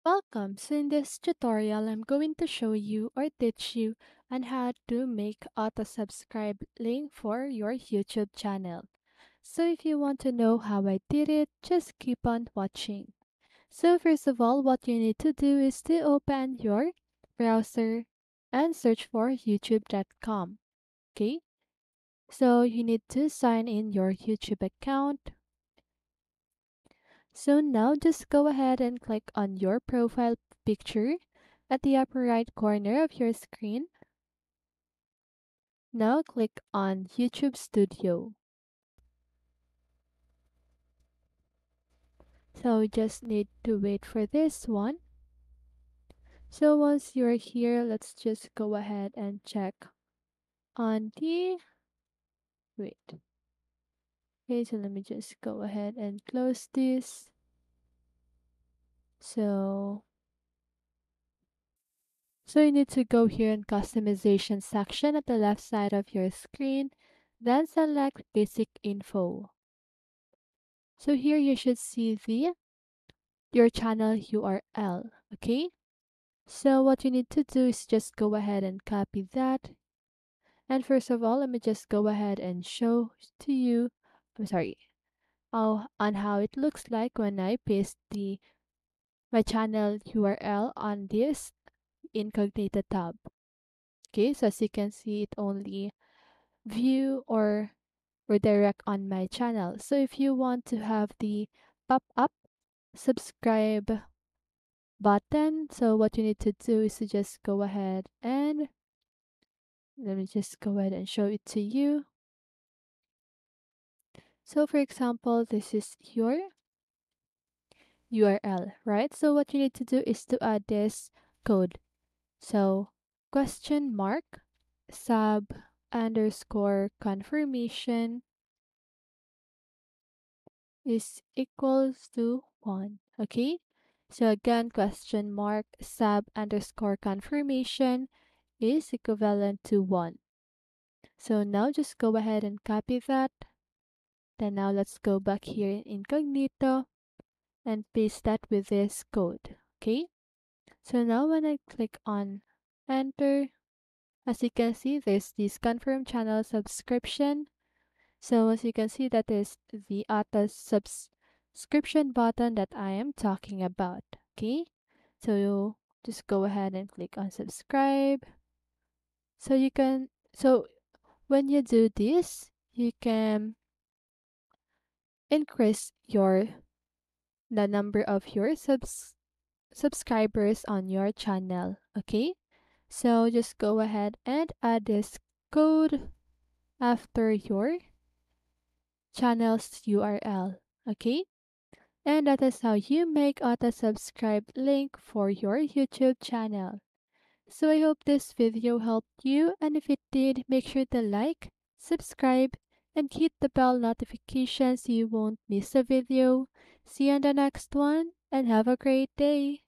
Welcome! So in this tutorial, I'm going to show you or teach you on how to make auto-subscribe link for your YouTube channel. So if you want to know how I did it, just keep on watching. So first of all, what you need to do is to open your browser and search for youtube.com. Okay? So you need to sign in your YouTube account. So now just go ahead and click on your profile picture at the upper right corner of your screen. Now click on YouTube Studio. So we just need to wait for this one. So once you're here, let's just go ahead and check on the, wait. Okay, so let me just go ahead and close this. So So you need to go here in customization section at the left side of your screen, then select basic info. So here you should see your channel URL, okay? So what you need to do is just go ahead and copy that. And first of all, let me just go ahead and show to you, on how it looks like when I paste my channel URL on this incognito tab. Okay, so as you can see, it only view or redirect on my channel. So if you want to have the pop-up subscribe button, so what you need to do is to just go ahead and let me just go ahead and show it to you. So for example, this is your URL, right? So what you need to do is to add this code. So question mark sub underscore confirmation is equals to 1. Okay? So again, question mark sub underscore confirmation is equivalent to 1. So now just go ahead and copy that. Then now let's go back here in incognito and paste that with this code. Okay? So now when I click on enter, as you can see, there's this confirm channel subscription. So as you can see, that is the auto subscription button that I am talking about. Okay, so you just go ahead and click on subscribe. So when you do this, you can increase the number of your subscribers on your channel. Okay, so just go ahead and add this code after your channel's URL. Okay, and that is how you make auto subscribe link for your YouTube channel. So I hope this video helped you, and if it did, make sure to like, subscribe, and hit the bell notification so you won't miss a video. See you on the next one, and have a great day.